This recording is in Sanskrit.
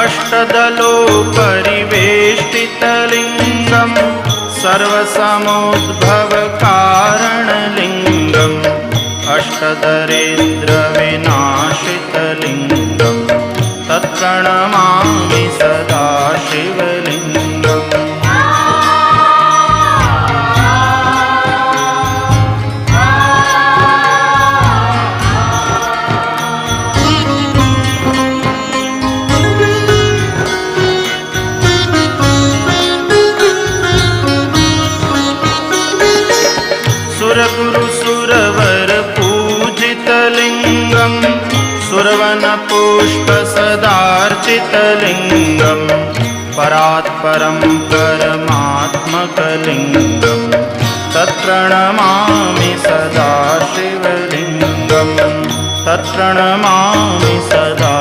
अष्टदलोपरिवेष्टितलिङ्गं सर्वसमुद्भवकारणलिङ्गम् अष्टदरिद्रविनाशितलिङ्गं तत्प्रणमामि सदा शिवलिङ्गम्। सुरगुरु सुरवर पूजितलिङ्गं सुरवनपुष्पसदार्चितलिङ्गं परात्परं परमात्मकलिङ्गं तत्प्रणमामि सदा शिवलिङ्गं तत्प्रणमामि सदा